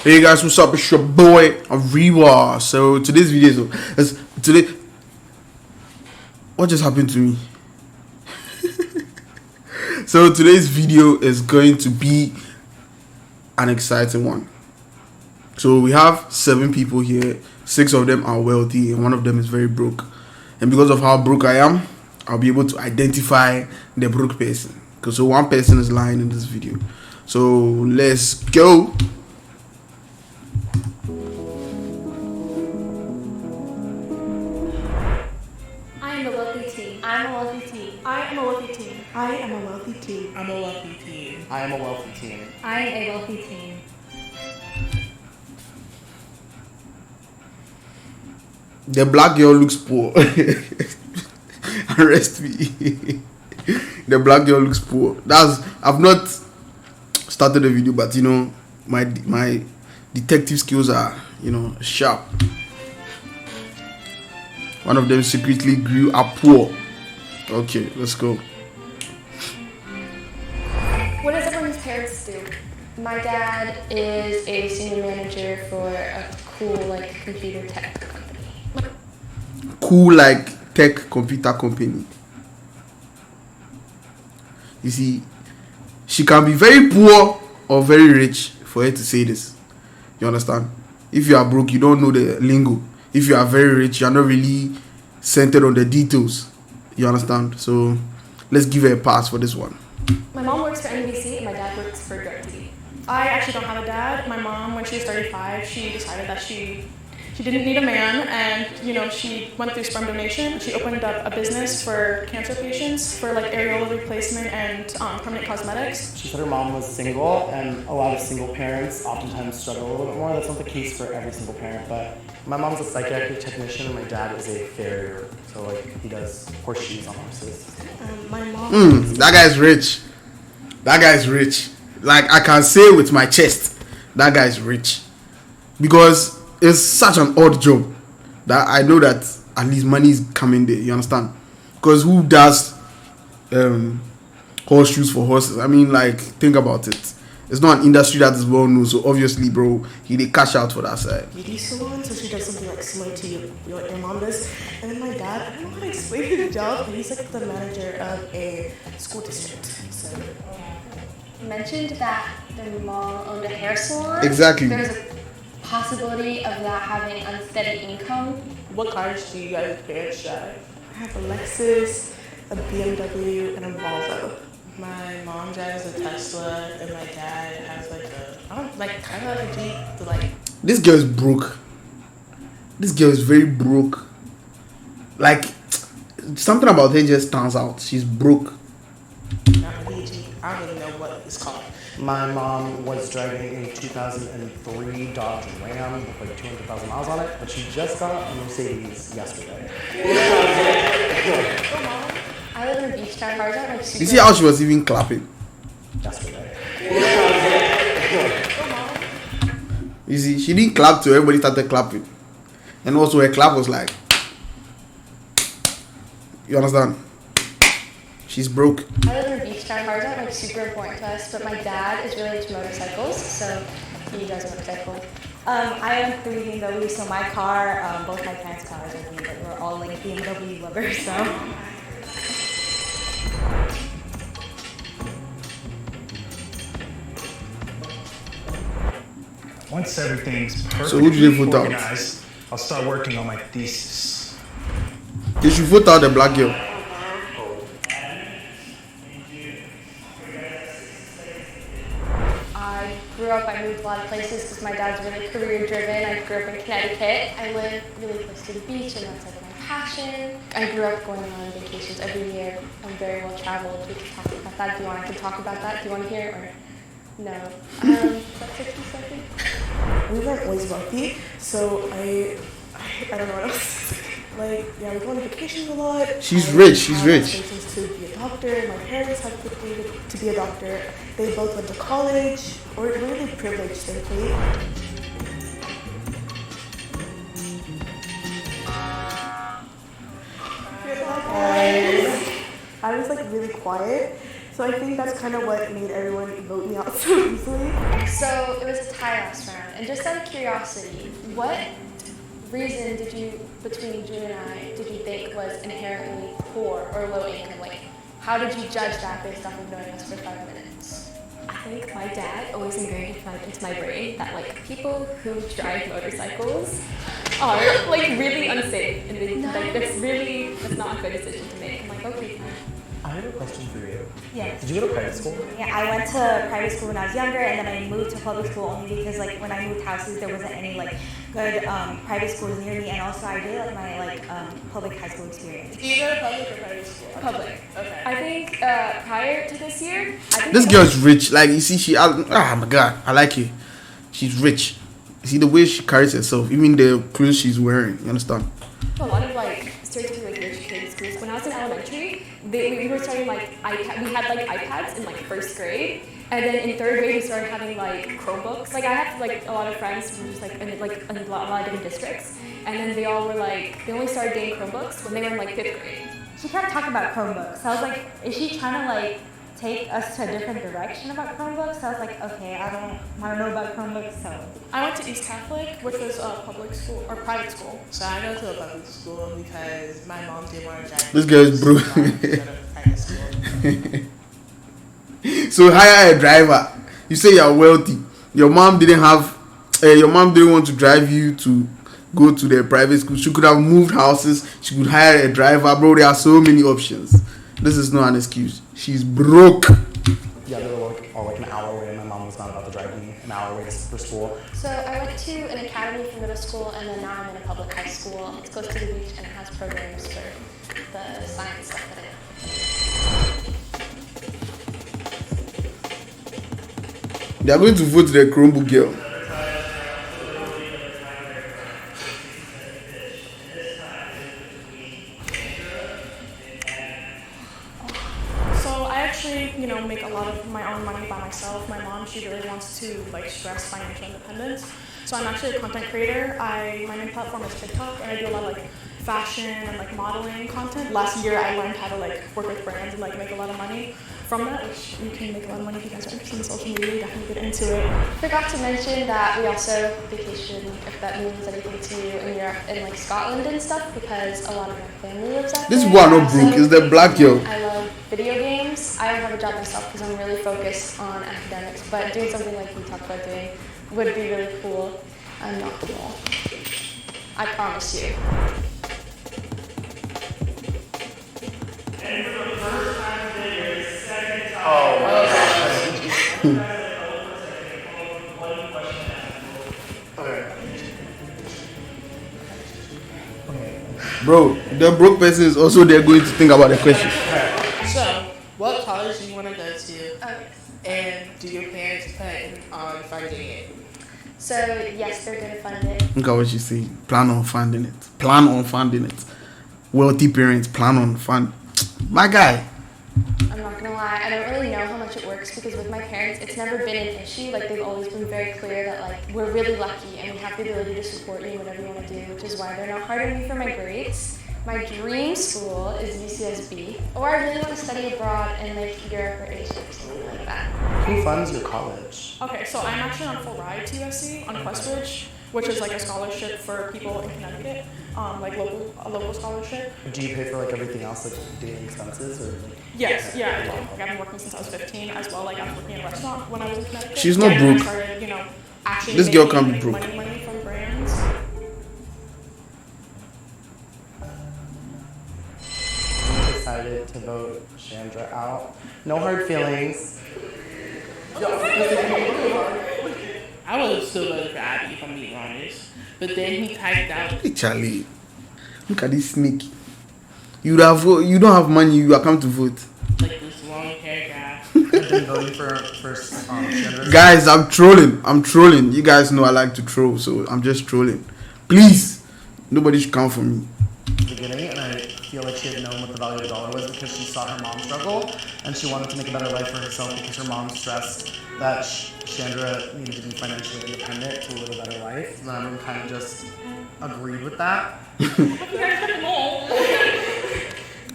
Hey guys, what's up? It's your boy Ariwa. So today's video is today. What just happened to me? So today's video is going to be an exciting one. So we have 7 people here. 6 of them are wealthy, and 1 of them is very broke. And because of how broke I am, I'll be able to identify the broke person. Because so 1 person is lying in this video. So let's go. I am a wealthy teen. I'm a wealthy teen. I am a wealthy teen. I am a wealthy teen. I'm a wealthy teen. I am a wealthy teen. I am a wealthy teen. The black girl looks poor. Arrest me. The black girl looks poor. I've not started the video, but you know my detective skills are sharp. One of them secretly grew up poor. Okay, let's go. What does everyone's parents do? My dad is a senior manager for a cool computer tech company. Cool tech computer company. You see, she can be very poor or very rich for her to say this. You understand? If you are broke, you don't know the lingo. If you are very rich, you are not really centered on the details. You understand? So let's give her a pass for this one. My mom works for NBC and my dad works for DirecTV. I actually don't have a dad. My mom, when she was 35, she decided that she didn't need a man, and she went through sperm donation. She opened up a business for cancer patients for areola replacement and permanent cosmetics. She said her mom was single, and a lot of single parents oftentimes struggle a little bit more. That's not the case for every single parent, but my mom's a psychiatric technician and my dad is a farrier. So he does horseshoes on horses. My mom. That guy's rich. That guy's rich. I can say with my chest, that guy's rich. Because it's such an odd job that I know that at least money is coming there. You understand? Because who does horseshoes for horses? I mean, think about it. It's not an industry that is well known, so obviously, bro, he did cash out for that side. Beauty salon, so she does something similar to what your mom does. And then my dad, I don't know how to explain his job, but he's the manager of a school district. So You mentioned that their mom owned a hair salon. Exactly. There's a possibility of that having unsteady income. What cars do you guys parents drive? I have a Lexus, a BMW, and a Volvo. My mom drives a Tesla, and my dad has kind of a Jeep. This girl is broke. This girl is very broke. Something about her just stands out. She's broke. Not a Jeep. I don't even know what it's called. My mom was driving a 2003 Dodge Ram with 200,000 miles on it, but she just got a Mercedes yesterday. I live in a beach town. Cars aren't super. You see how she was even clapping? Yesterday. You see, she didn't clap till everybody started clapping. And also her clap was you understand? She's broke. I live in a beach town. Cars aren't super important to us, but my dad is really into motorcycles, so he drives a motorcycle. I am 3 BMW, so my car, both my parents' cars are but we're all BMW lovers, so. Once everything's So who perfectly did they vote out? organized, I'll start working on my thesis. They should vote out the black girl. I grew up, I moved a lot of places because my dad's really career driven. I grew up in Connecticut. I live really close to the beach and that's my passion. I grew up going on vacations every year. I'm very well traveled. We can talk about that. I can talk about that. Do you want to hear it or no? Is that 60 seconds? We weren't always wealthy, so I don't know what else. We go on vacations a lot. She's rich, she's rich. Aspirations to be a doctor. My parents had to be a doctor. They both went to college. We're really privileged, thankfully. I was really quiet, so I think that's kind of what made everyone vote me out so easily. So it was a tie last round, and just out of curiosity, what reason between June and I, did you think was inherently poor or low income? Like, how did you judge that based off of knowing us for 5 minutes? I think my dad always ingrained into my brain that like people who drive motorcycles are like really unsafe and like that's not a good decision to make. I'm like, okay, fine. I have a question for you. Yeah. Did you go to private school? Yeah, I went to private school when I was younger, and then I moved to public school only because like when I moved houses, there wasn't any like good private schools near me, and also I really like my public high school experience. Either public or private school? Public. Okay. I think prior to this year, I think This girl is rich. Like, you see, oh my god, I like it. She's rich. You see the way she carries herself, even the clothes she's wearing. You understand? a lot of like stereotypically like rich kid schools. When I was in elementary, we were starting like iPad. We had like iPads in like first grade, and then in third grade we started having like Chromebooks. Like I have like a lot of friends who were just like in a lot of different districts, and then they all were like they only started getting Chromebooks when they were in like fifth grade. She kept talking about Chromebooks. I was like, is she trying to like take us to a different direction about Chromebooks? So I was like, okay, I don't know about Chromebooks, so. I went to East Catholic, which was a public school or private school. So I go to a public school because my mom didn't want to drive. This girl is broke. Private school. So hire a driver. You say you're wealthy. Your mom didn't want to drive you to go to the private school. She could have moved houses. She could hire a driver. Bro, there are so many options. This is not an excuse. She's broke. Yeah, they were like an hour away, and my mom was not about to drive me an hour away for school. So I went to an academy for middle school, and then now I'm in a public high school. It's close to the beach, and it has programs for the science stuff that I They are going to vote the Chromebook girl. So I actually, make a lot of my own money by myself. My mom, she really wants to like stress financial independence. So I'm actually a content creator. My main platform is TikTok, and I do a lot of like fashion and like modeling content. Last year I learned how to like work with brands and like make a lot of money from that, which you can make a lot of money if you guys are interested in social media. Definitely get into it. forgot to mention that we also vacation, if that means anything to you, in Europe and like Scotland and stuff, because a lot of my family lives out there. These people are not broke. It's the black girl. I love video games. I don't have a job myself because I'm really focused on academics, but doing something like we talked about doing would be really cool. I'm not cool. I promise you. Bro, the broke person is also there going to think about the question. So, what college do you want to go to? Okay. And do your parents plan on funding it? So yes, they're gonna fund it. Look at what she's saying. Plan on funding it. Plan on funding it. Wealthy parents plan on fund. My guy. I'm not gonna lie, I don't really know how much it works because with my parents, it's never been an issue. Like they've always been very clear that like we're really lucky and we have the ability to support you in whatever you want to do, which is why they're not hard on me for my grades. My dream school is UCSB, or I really want to study abroad in like Europe or Asia or something like that. Who funds your college? Okay, so I'm actually on full ride to USC on Questbridge, which is like a scholarship for people in Connecticut, like a local scholarship. Do you pay for like everything else, like daily expenses, or? Yes, yeah, I do. Like I've been working since I was 15 as well. Like I was working in a restaurant when I was in Connecticut. She's not And then broke. I started, actually This girl making, can't be like, broke. money from brands. Decided to vote Chandra out. No hard feelings. I would have still voted for Abby if I'm being honest. But then he typed out. Hey, Charlie. Look at this snake. You don't have money, you are come to vote. Like this long paragraph. I've been voting for Chandra. Guys, I'm trolling. You guys know I like to troll, so I'm just trolling. Please, nobody should come for me. The beginning, and I feel like she had known what the value of the dollar was because she saw her mom struggle, and she wanted to make a better life for herself because her mom stressed that Chandra needed to be financially independent to live a better life. And everyone kind of just agreed with that.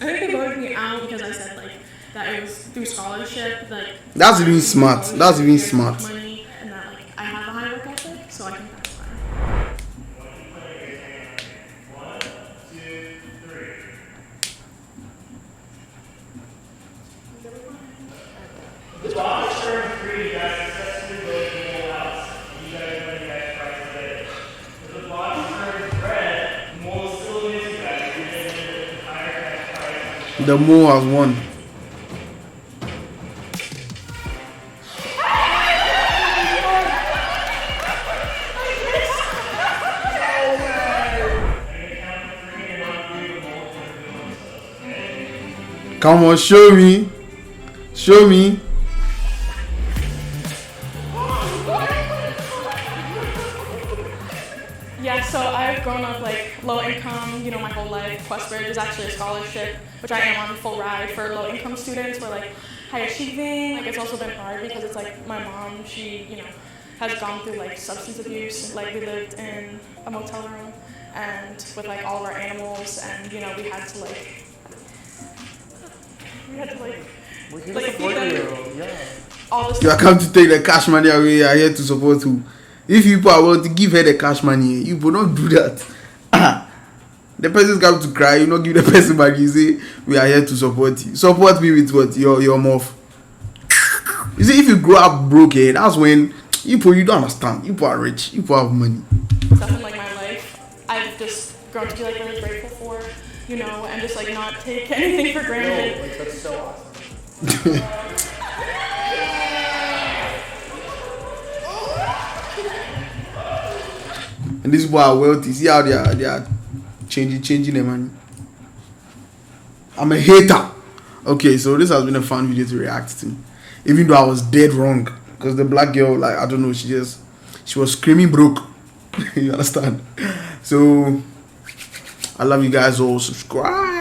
I think they voted me out because I said like that it was through scholarship. Like That's even smart. That's even smart. Money and that like The Mo has won. Come on, show me. Show me. Yeah, so I've grown up like low income, you know, my whole life. Questbridge is actually a scholarship, which I am on full ride for low income students. We're like high achieving. Like it's also been hard because it's like my mom, she, you know, has gone through like substance abuse. Like we lived in a motel room and with like all of our animals, and you know, we had to like We're here like to support feed you. them. Yeah. All this You are come to take the cash money away. You are here to support who? If people are willing to give her the cash money, you will not do that. The person's come to cry. You not give the person money. You say we are here to support you. Support me with what? Your mouth. You see, if you grow up broke, that's when you don't understand. You are rich. You have money. stuff in like my life, I've just grown to be like really grateful for, you know, and just like not take anything for granted. Like, that's so awesome. And these people are wealthy. See how they are changing their money. I'm a hater. Okay, so this has been a fun video to react to. Even though I was dead wrong. Because the black girl, like, I don't know, she was screaming broke. You understand? So I love you guys all. Subscribe.